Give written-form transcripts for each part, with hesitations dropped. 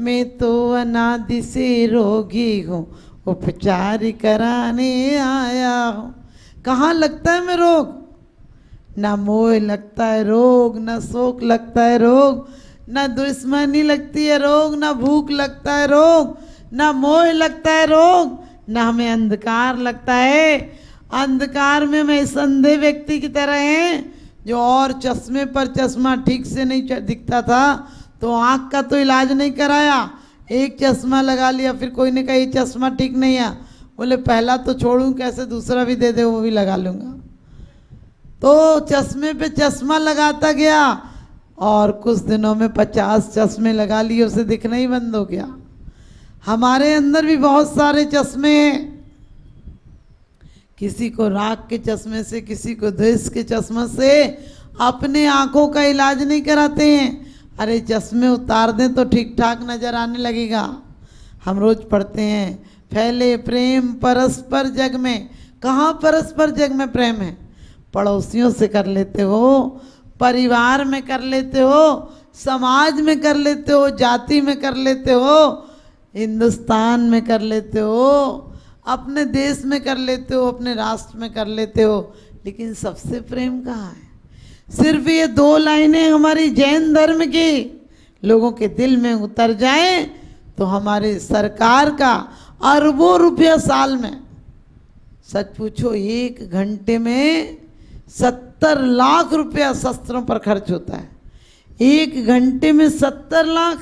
मैं तो अनादि से रोगी हूँ, उपचार कराने आया हूँ। कहाँ लगता है मैं रोग? ना मोह लगता है रोग, ना शोक लगता है रोग, ना दुश्मनी लगती है रोग, ना भूख लगता है रोग, ना मोह लगता है रोग, ना हमें अंधकार लगता है। अंधकार में मैं इस अंधे व्यक्ति की तरह है जो और चश्मे पर चश्मा ठीक से नहीं दिखता था तो आँख का तो इलाज नहीं कराया, एक चश्मा लगा लिया, फिर कोई ने कहा ये चश्मा ठीक नहीं है, बोले पहला तो छोड़ूं कैसे, दूसरा भी दे दे वो भी लगा लूँगा। तो चश्मे पे चश्मा लगाता गया और कुछ दिनों में 50 चश्मे लगा लिए, उसे दिखना ही बंद हो गया। हमारे अंदर भी बहुत सारे चश्मे हैं, किसी को राग के चश्मे से, किसी को द्वेष के चश्मे से अपने आंखों का इलाज नहीं कराते हैं। अरे चश्मे उतार दें तो ठीक ठाक नजर आने लगेगा। हम रोज पढ़ते हैं फैले प्रेम परस्पर जग में, कहाँ परस्पर जग में प्रेम है? पड़ोसियों से कर लेते हो, परिवार में कर लेते हो, समाज में कर लेते हो, जाति में कर लेते हो, हिंदुस्तान में कर लेते हो, अपने देश में कर लेते हो, अपने राष्ट्र में कर लेते हो, लेकिन सबसे प्रेम कहाँ है? सिर्फ ये 2 लाइनें हमारी जैन धर्म की लोगों के दिल में उतर जाए तो हमारे सरकार का अरबों रुपया साल में, सच पूछो 1 घंटे में 70 लाख रुपया शस्त्रों पर खर्च होता है। 1 घंटे में 70 लाख,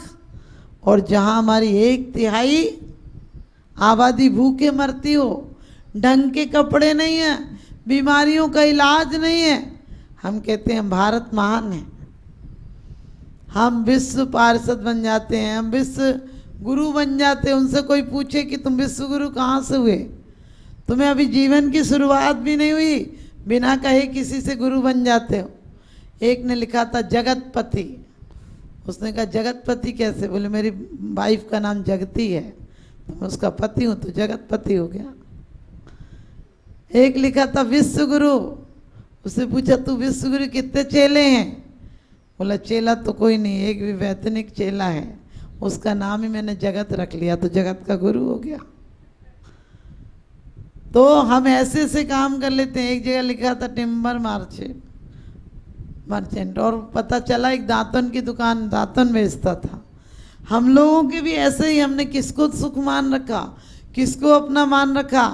और जहां हमारी 1/3 आबादी भूखे मरती हो, ढंग के कपड़े नहीं है, बीमारियों का इलाज नहीं है, हम कहते हैं भारत महान है, हम विश्व पार्षद बन जाते हैं, हम विश्व गुरु बन जाते हैं। उनसे कोई पूछे कि तुम विश्व गुरु कहाँ से हुए, तुम्हें अभी जीवन की शुरुआत भी नहीं हुई, बिना कहे किसी से गुरु बन जाते हो। एक ने लिखा था जगतपति, उसने कहा जगतपति कैसे? बोले मेरी वाइफ का नाम जगती है तो मैं उसका पति हूँ तो जगतपति हो गया। एक लिखा था विश्व गुरु, उससे पूछा तू विश्व गुरु कितने चेले हैं? बोला चेला तो कोई नहीं, एक भी वैतनिक चेला है, उसका नाम ही मैंने जगत रख लिया तो जगत का गुरु हो गया। तो हम ऐसे ऐसे काम कर लेते हैं। एक जगह लिखा था टिम्बर मर्चेंट, और पता चला एक दातन की दुकान, दातन बेचता था। हम लोगों के भी ऐसे ही, हमने किसको सुख मान रखा, किसको अपना मान रखा।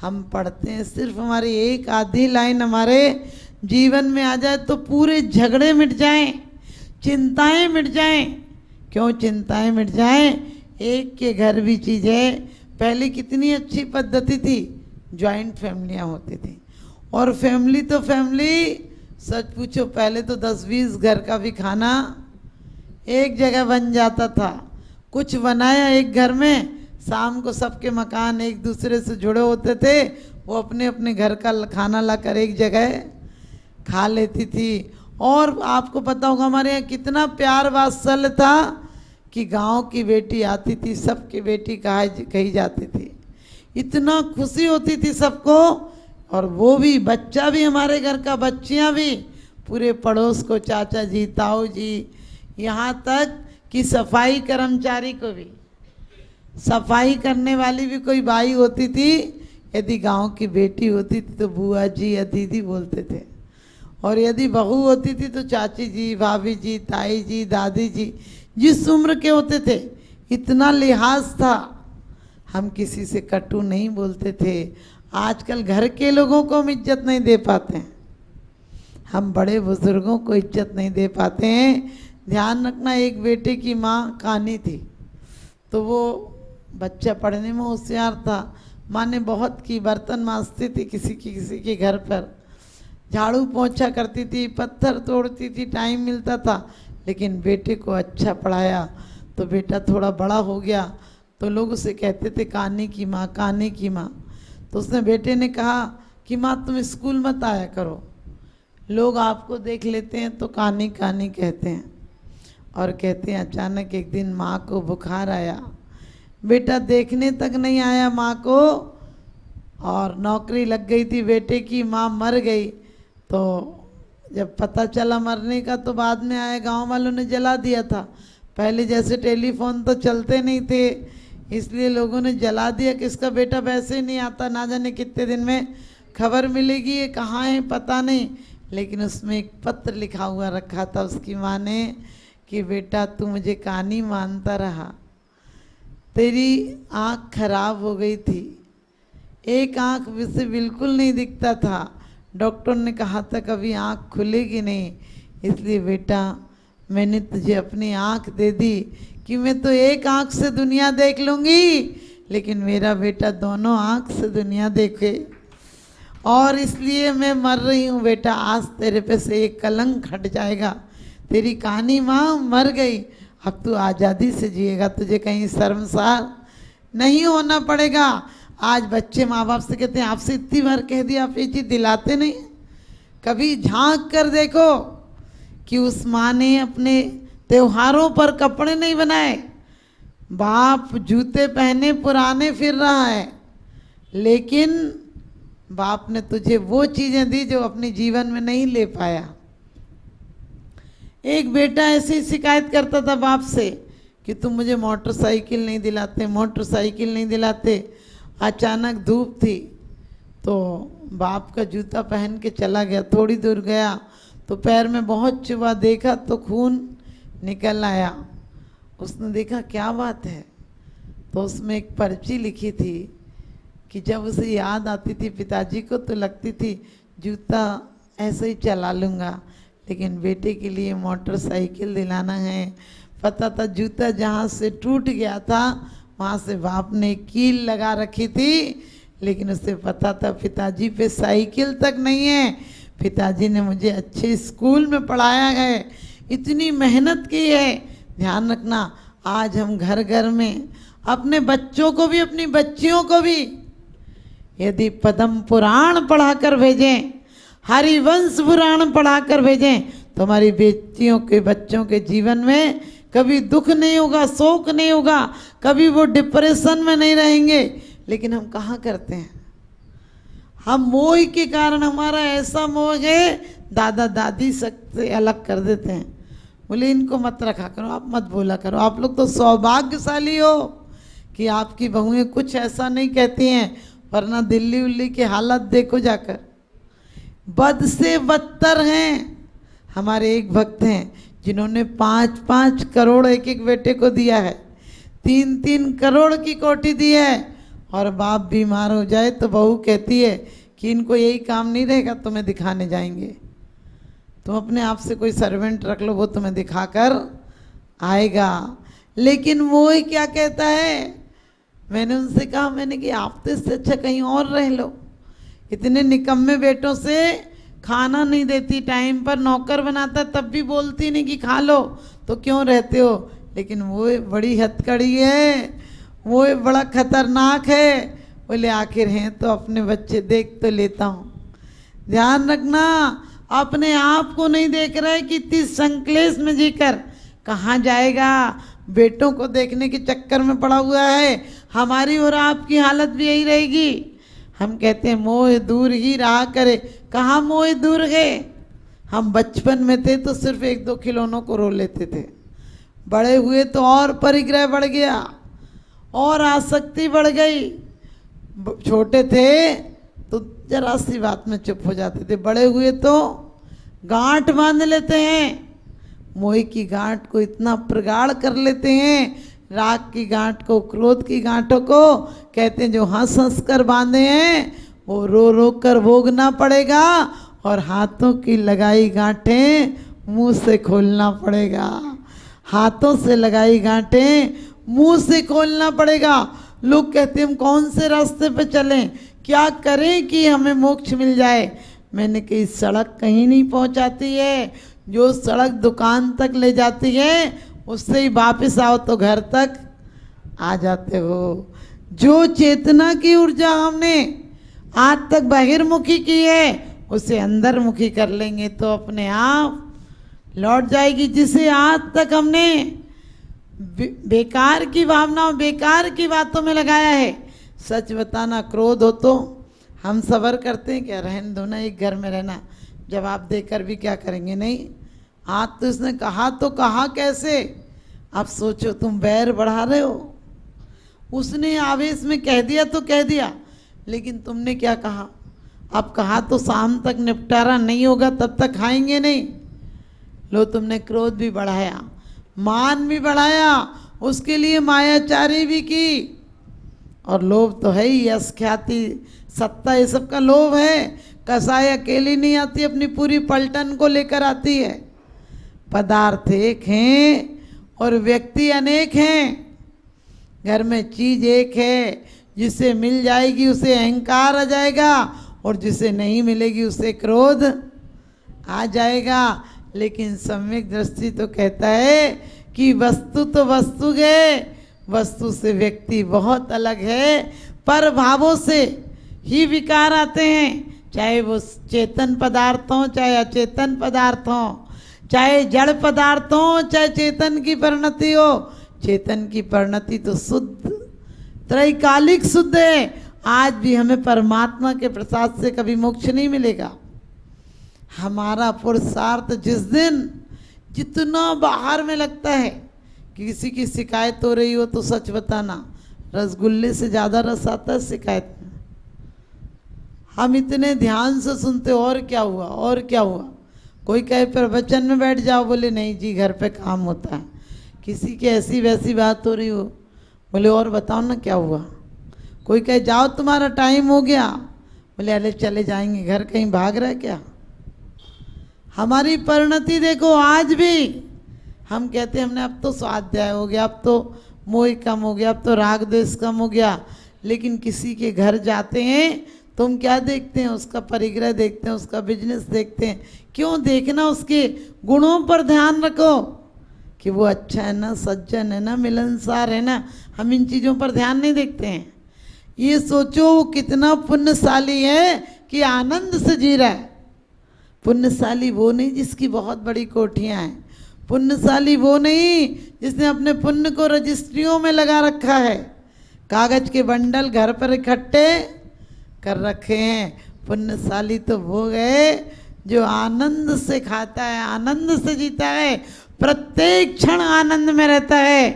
हम पढ़ते हैं, सिर्फ हमारी एक आधी लाइन हमारे जीवन में आ जाए तो पूरे झगड़े मिट जाएं, चिंताएं मिट जाएं। क्यों चिंताएं मिट जाएं? एक के घर भी चीज़ है। पहले कितनी अच्छी पद्धति थी, जॉइंट फैमिलियाँ होती थी, और फैमिली तो फैमिली, सच पूछो पहले तो 10-20 घर का भी खाना एक जगह बन जाता था। कुछ बनाया एक घर में, शाम को सबके मकान एक दूसरे से जुड़े होते थे, वो अपने अपने घर का खाना लाकर एक जगह खा लेती थी। और आपको पता होगा हमारे यहाँ कितना प्यार वात्सल्य था कि गांव की बेटी आती थी, सबकी बेटी कही जाती थी, इतना खुशी होती थी सबको। और वो भी बच्चा भी, हमारे घर का बच्चियाँ भी, पूरे पड़ोस को चाचा जी, ताऊ जी, यहाँ तक कि सफाई कर्मचारी को भी, सफाई करने वाली भी कोई बाई होती थी, यदि गांव की बेटी होती थी तो बुआ जी या दीदी बोलते थे, और यदि बहू होती थी तो चाची जी, भाभी जी, ताई जी, दादी जी, जिस उम्र के होते थे इतना लिहाज था। हम किसी से कटु नहीं बोलते थे। आजकल घर के लोगों को हम इज्जत नहीं दे पाते हैं, हम बड़े बुजुर्गों को इज्जत नहीं दे पाते हैं। ध्यान रखना, एक बेटे की माँ कानी थी, तो वो बच्चा पढ़ने में होशियार था, माँ ने बहुत की, बर्तन मांजती थी किसी के घर पर, झाड़ू पोंछा करती थी, पत्थर तोड़ती थी, टाइम मिलता था। लेकिन बेटे को अच्छा पढ़ाया तो बेटा थोड़ा बड़ा हो गया तो लोग उसे कहते थे काने की माँ, काने की माँ। तो उसने, बेटे ने कहा कि माँ तुम स्कूल मत आया करो, लोग आपको देख लेते हैं तो कानी कानी कहते हैं। और कहते हैं अचानक एक दिन माँ को बुखार आया, बेटा देखने तक नहीं आया माँ को, और नौकरी लग गई थी बेटे की, माँ मर गई। तो जब पता चला मरने का तो बाद में आया, गांव वालों ने जला दिया था, पहले जैसे टेलीफोन तो चलते नहीं थे, इसलिए लोगों ने जला दिया कि इसका बेटा वैसे ही नहीं आता, ना जाने कितने दिन में खबर मिलेगी ये कहाँ है पता नहीं। लेकिन उसमें एक पत्र लिखा हुआ रखा था उसकी माँ ने कि बेटा तू मुझे कहानी मानता रहा, तेरी आँख खराब हो गई थी, एक आँख से बिल्कुल नहीं दिखता था, डॉक्टर ने कहा था कभी आँख खुलेगी नहीं, इसलिए बेटा मैंने तुझे अपनी आँख दे दी कि मैं तो एक आँख से दुनिया देख लूँगी, लेकिन मेरा बेटा दोनों आँख से दुनिया देखे, और इसलिए मैं मर रही हूँ बेटा, आज तेरे पे से एक कलंक हट जाएगा। तेरी कहानी माँ मर गई, अब तू आज़ादी से जिएगा, तुझे कहीं शर्मसार नहीं होना पड़ेगा। आज बच्चे माँ बाप से कहते हैं आपसे इतनी बार कह दिया, आप ये चीज़ दिलाते नहीं। कभी झांक कर देखो कि उस माँ ने अपने त्योहारों पर कपड़े नहीं बनाए, बाप जूते पहने पुराने फिर रहा है, लेकिन बाप ने तुझे वो चीज़ें दी जो अपने जीवन में नहीं ले पाया। एक बेटा ऐसे ही शिकायत करता था बाप से कि तुम मुझे मोटरसाइकिल नहीं दिलाते, मोटरसाइकिल नहीं दिलाते। अचानक धूप थी तो बाप का जूता पहन के चला गया, थोड़ी दूर गया तो पैर में बहुत चुभा, देखा तो खून निकल आया। उसने देखा क्या बात है, तो उसमें एक पर्ची लिखी थी कि जब उसे याद आती थी पिताजी को तो लगती थी जूता ऐसे ही चला लूँगा, लेकिन बेटे के लिए मोटरसाइकिल दिलाना है। पता था जूता जहाँ से टूट गया था वहाँ से बाप ने कील लगा रखी थी, लेकिन उसे पता था पिताजी पे साइकिल तक नहीं है, पिताजी ने मुझे अच्छे स्कूल में पढ़ाया है, इतनी मेहनत की है। ध्यान रखना, आज हम घर घर में अपने बच्चों को भी अपनी बच्चियों को भी यदि पद्म पुराण पढ़ाकर भेजें, हरिवंश पुराण पढ़ाकर भेजें, तो हमारी बेटियों के बच्चों के जीवन में कभी दुख नहीं होगा, शोक नहीं होगा, कभी वो डिप्रेशन में नहीं रहेंगे। लेकिन हम कहाँ करते हैं, हम मोह के कारण, हमारा ऐसा मोह है दादा दादी से अलग कर देते हैं, बोले इनको मत रखा करो, आप मत बोला करो, आप लोग तो सौभाग्यशाली हो कि आपकी बहुएं कुछ ऐसा नहीं कहती हैं, वरना दिल्ली उल्ली की हालत देखो जाकर, बद से बदतर हैं। हमारे एक भक्त हैं जिन्होंने 5-5 करोड़ एक एक बेटे को दिया है, 3-3 करोड़ की कोठी दी है, और बाप बीमार हो जाए तो बहू कहती है कि इनको यही काम नहीं रहेगा, तुम्हें दिखाने जाएंगे, तुम अपने आप से कोई सर्वेंट रख लो, वो तुम्हें दिखाकर आएगा। लेकिन वो ही क्या कहता है, मैंने उनसे कहा, मैंने कि आप तो इससे अच्छा कहीं और रह लो, इतने निकम्मे बेटों से खाना नहीं देती, टाइम पर नौकर बनाता तब भी बोलती नहीं कि खा लो, तो क्यों रहते हो। लेकिन वो बड़ी हथकड़ी है, वो बड़ा खतरनाक है, बोले आखिर हैं तो अपने बच्चे देख तो लेता हूँ। ध्यान रखना, अपने आप को नहीं देख रहा है कि इतनी संकलेश में जीकर कहाँ जाएगा, बेटों को देखने के चक्कर में पड़ा हुआ है। हमारी और आपकी हालत भी यही रहेगी। हम कहते हैं मोह दूर ही रहा करे, कहाँ मोह दूर है। हम बचपन में थे तो सिर्फ 1-2 खिलौनों को रो लेते थे, बड़े हुए तो और परिग्रह बढ़ गया और आसक्ति बढ़ गई। छोटे थे तो जरा सी बात में चुप हो जाते थे, बड़े हुए तो गांठ बांध लेते हैं, मोह की गांठ को इतना प्रगाढ़ कर लेते हैं, राग की गांठ को, क्रोध की गांठों को कहते हैं जो हंस हंस कर बांधे हैं वो रो रो कर भोगना पड़ेगा, और हाथों की लगाई गांठें मुंह से खोलना पड़ेगा, हाथों से लगाई गांठें मुंह से खोलना पड़ेगा। लोग कहते हैं हम कौन से रास्ते पे चलें, क्या करें कि हमें मोक्ष मिल जाए। मैंने कही सड़क कहीं नहीं पहुंचाती है, जो सड़क दुकान तक ले जाती है उससे ही वापस आओ तो घर तक आ जाते हो। जो चेतना की ऊर्जा हमने आज तक बहिर्मुखी की है उसे अंदरमुखी कर लेंगे तो अपने आप लौट जाएगी। जिसे आज तक हमने बेकार की भावनाओं, बेकार की बातों में लगाया है, सच बताना क्रोध हो तो हम सबर करते हैं क्या, रहने दो ना, एक घर में रहना, जवाब देकर भी क्या करेंगे, नहीं। आज तो इसने कहा तो कहा कैसे, आप सोचो, तुम बैर बढ़ा रहे हो। उसने आवेश में कह दिया तो कह दिया, लेकिन तुमने क्या कहा? अब कहा तो शाम तक निपटारा नहीं होगा, तब तक खाएंगे नहीं। लो, तुमने क्रोध भी बढ़ाया, मान भी बढ़ाया, उसके लिए मायाचारी भी की। और लोभ तो है ही, यश ख्याति सत्ता, ये सब का लोभ है। कसाई अकेली नहीं आती, अपनी पूरी पलटन को लेकर आती है। पदार्थ एक हैं और व्यक्ति अनेक हैं। घर में चीज एक है, जिसे मिल जाएगी उसे अहंकार आ जाएगा, और जिसे नहीं मिलेगी उसे क्रोध आ जाएगा। लेकिन सम्यक दृष्टि तो कहता है कि वस्तु तो वस्तु है, वस्तु से व्यक्ति बहुत अलग है। पर भावों से ही विकार आते हैं, चाहे वो चेतन पदार्थ हों चाहे अचेतन पदार्थ हों, चाहे जड़ पदार्थ हों चाहे चेतन की परिणति हो। चेतन की परिणति तो शुद्ध त्रैकालिक शुद्ध है। आज भी हमें परमात्मा के प्रसाद से कभी मोक्ष नहीं मिलेगा। हमारा पुरुषार्थ जिस दिन जितना बाहर में लगता है कि किसी की शिकायत हो रही हो तो सच बताना, रसगुल्ले से ज़्यादा रस आता है शिकायत में। हम इतने ध्यान से सुनते, और क्या हुआ और क्या हुआ। कोई कहे प्रवचन में बैठ जाओ, बोले नहीं जी घर पे काम होता है। किसी की ऐसी वैसी बात हो रही हो, बोले और बताओ ना क्या हुआ। कोई कहे जाओ तुम्हारा टाइम हो गया, बोले अरे चले जाएंगे, घर कहीं भाग रहा है क्या। हमारी परिणति देखो, आज भी हम कहते हैं हमने अब तो स्वाध्याय हो गया, अब तो मोह कम हो गया, अब तो राग द्वेष कम हो गया। लेकिन किसी के घर जाते हैं तुम क्या देखते हैं? उसका परिग्रह देखते हैं, उसका बिजनेस देखते हैं। क्यों देखना? उसके गुणों पर ध्यान रखो कि वो अच्छा है ना, सज्जन है ना, मिलनसार है ना। हम इन चीज़ों पर ध्यान नहीं देखते हैं। ये सोचो वो कितना पुण्यशाली है कि आनंद से जी रहा है। पुण्यशाली वो नहीं जिसकी बहुत बड़ी कोठियाँ हैं, पुण्यशाली वो नहीं जिसने अपने पुण्य को रजिस्ट्रियों में लगा रखा है, कागज के बंडल घर पर इकट्ठे कर रखे हैं। पुण्यशाली तो वो गए जो आनंद से खाता है, आनंद से जीता है, प्रत्येक क्षण आनंद में रहता है।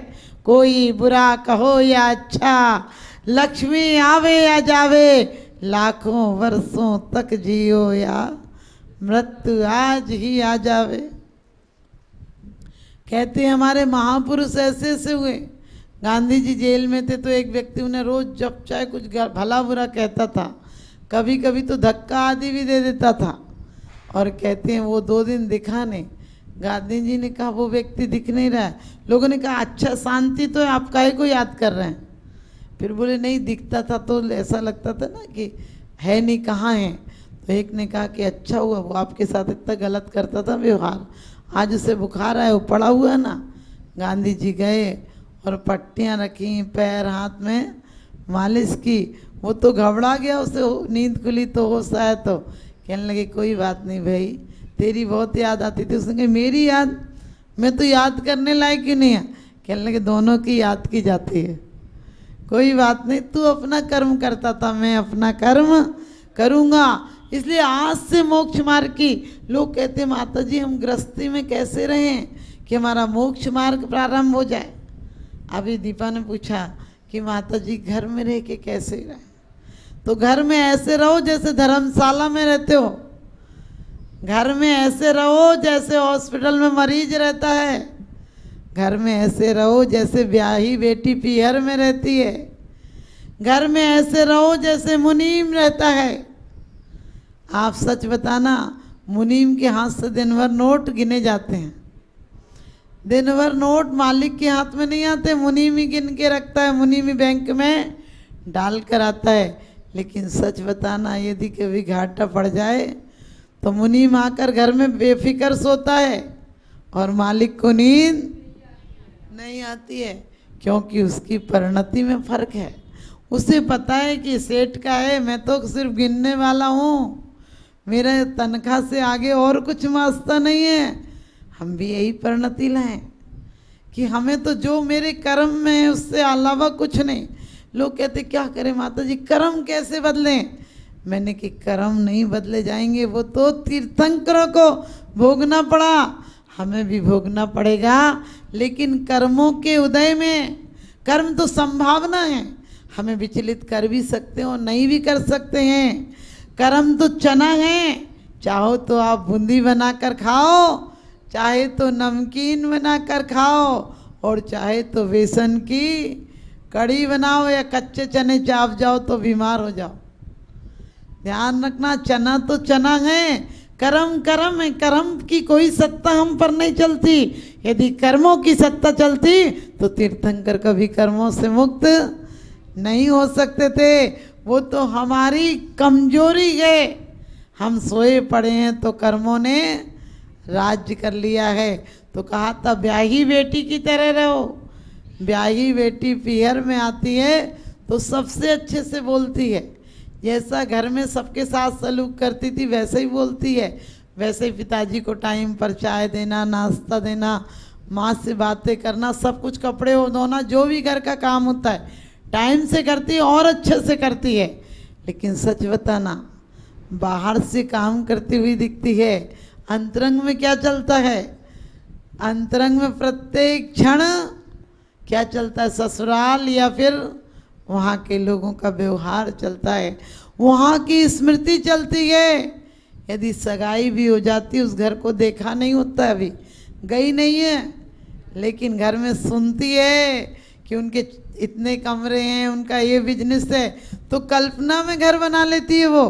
कोई बुरा कहो या अच्छा, लक्ष्मी आवे या जावे, लाखों वर्षों तक जियो या मृत्यु आज ही आ जावे। कहते हैं हमारे महापुरुष ऐसे ऐसे हुए। गांधी जी जेल में थे तो एक व्यक्ति उन्हें रोज जब चाहे कुछ भला बुरा कहता था, कभी कभी तो धक्का आदि भी दे देता था। और कहते हैं वो 2 दिन दिखा नहीं। गांधी जी ने कहा वो व्यक्ति दिख नहीं रहा है। लोगों ने कहा अच्छा शांति तो है, आप काहे को याद कर रहे हैं? फिर बोले नहीं दिखता था तो ऐसा लगता था ना कि है नहीं, कहाँ है। तो एक ने कहा कि अच्छा हुआ वो आपके साथ इतना गलत करता था व्यवहार, आज उसे बुखार आया, वो पड़ा हुआ है ना। गांधी जी गए और पट्टियाँ रखी, पैर हाथ में मालिश की। वो तो घबरा गया, उसे नींद खुली तो होश आया तो कहने लगे कोई बात नहीं भाई, तेरी बहुत याद आती थी। उसने कहा मेरी याद? मैं तो याद करने लायक ही नहीं है। कहने लगे दोनों की याद की जाती है, कोई बात नहीं, तू अपना कर्म करता था, मैं अपना कर्म करूँगा। इसलिए आज से मोक्ष मार्ग की लोग कहते हैं माता जी हम गृहस्थी में कैसे रहें कि हमारा मोक्ष मार्ग प्रारंभ हो जाए। अभी दीपा ने पूछा कि माता जी घर में रह के कैसे रहें? तो घर में ऐसे रहो जैसे धर्मशाला में रहते हो, घर में ऐसे रहो जैसे हॉस्पिटल में मरीज रहता है, घर में ऐसे रहो जैसे ब्याही बेटी पीहर में रहती है, घर में ऐसे रहो जैसे मुनीम रहता है। आप सच बताना, मुनीम के हाथ से दिन भर नोट गिने जाते हैं, दिन भर नोट मालिक के हाथ में नहीं आते, मुनीम ही गिन के रखता है, मुनीम ही बैंक में डाल कर आता है। लेकिन सच बताना यदि कभी घाटा पड़ जाए तो मुनीम आकर घर में बेफिक्र सोता है और मालिक को नींद नहीं आती है, क्योंकि उसकी परिणति में फर्क है। उसे पता है कि सेठ का है, मैं तो सिर्फ गिनने वाला हूँ, मेरे तनख्वाह से आगे और कुछ वास्ता नहीं है। हम भी यही परिणति लाएं कि हमें तो जो मेरे कर्म में है उससे अलावा कुछ नहीं। लोग कहते क्या करें माता जी, कर्म कैसे बदलें? मैंने कि कर्म नहीं बदले जाएंगे, वो तो तीर्थंकरों को भोगना पड़ा। हमें भी भोगना पड़ेगा। लेकिन कर्मों के उदय में, कर्म तो संभावना है, हमें विचलित कर भी सकते हो, नहीं भी कर सकते हैं। कर्म तो चना है, चाहो तो आप बूंदी बनाकर खाओ, चाहे तो नमकीन बनाकर खाओ, और चाहे तो बेसन की कड़ी बनाओ, या कच्चे चने चाप जाओ तो बीमार हो जाओ। ध्यान रखना, चना तो चना है, कर्म कर्म है, कर्म की कोई सत्ता हम पर नहीं चलती। यदि कर्मों की सत्ता चलती तो तीर्थंकर कभी कर्मों से मुक्त नहीं हो सकते थे। वो तो हमारी कमजोरी है, हम सोए पड़े हैं तो कर्मों ने राज्य कर लिया है। तो कहा था ब्याही बेटी की तरह रहो। ब्याही बेटी पीहर में आती है तो सबसे अच्छे से बोलती है, जैसा घर में सबके साथ सलूक करती थी वैसे ही बोलती है। वैसे ही पिताजी को टाइम पर चाय देना, नाश्ता देना, माँ से बातें करना, सब कुछ, कपड़े धोना, जो भी घर का काम होता है टाइम से करती है और अच्छे से करती है। लेकिन सच बताना, बाहर से काम करती हुई दिखती है, अंतरंग में क्या चलता है? अंतरंग में प्रत्येक क्षण क्या चलता है? ससुराल या फिर वहाँ के लोगों का व्यवहार चलता है, वहाँ की स्मृति चलती है। यदि सगाई भी हो जाती, उस घर को देखा नहीं होता, अभी गई नहीं है, लेकिन घर में सुनती है कि उनके इतने कमरे हैं, उनका ये बिजनेस है, तो कल्पना में घर बना लेती है वो।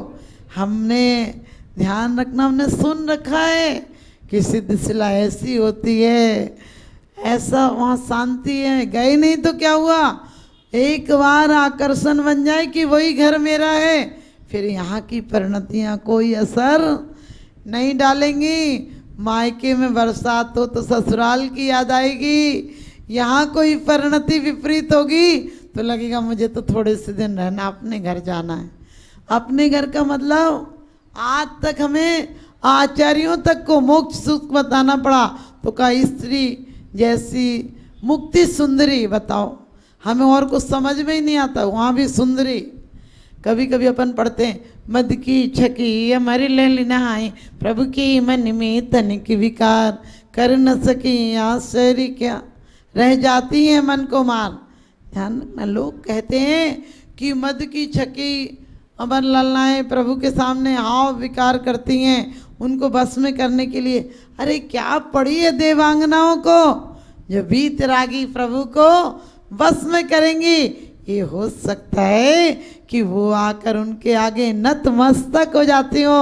हमने ध्यान रखना, हमने सुन रखा है कि सिद्धशिला ऐसी होती है, ऐसा वहाँ शांति है। गए नहीं तो क्या हुआ, एक बार आकर्षण बन जाए कि वही घर मेरा है, फिर यहाँ की परिणतियाँ कोई असर नहीं डालेंगी। मायके में बरसात हो तो ससुराल की याद आएगी, यहाँ कोई परिणति विपरीत होगी तो लगेगा मुझे तो थोड़े से दिन रहना, अपने घर जाना है। अपने घर का मतलब आज तक हमें आचार्यों तक को मोक्ष सुख बताना पड़ा, तो का स्त्री जैसी मुक्ति सुंदरी, बताओ हमें और कुछ समझ में ही नहीं आता, वहाँ भी सुंदरी। कभी कभी अपन पढ़ते हैं, मद की छकी हमारी लहली नहाई, प्रभु की मन में तन की विकार, कर न सकी आश्चर्य क्या, रह जाती है मन को मार। ध्यान रखना, लोग कहते हैं कि मद की छकी अमर ललनाएं प्रभु के सामने हाव विकार करती हैं, उनको बस में करने के लिए। अरे क्या पड़ी है देवांगनाओं को जो वीतरागी प्रभु को बस में करेंगी? ये हो सकता है कि वो आकर उनके आगे नतमस्तक हो जाती हो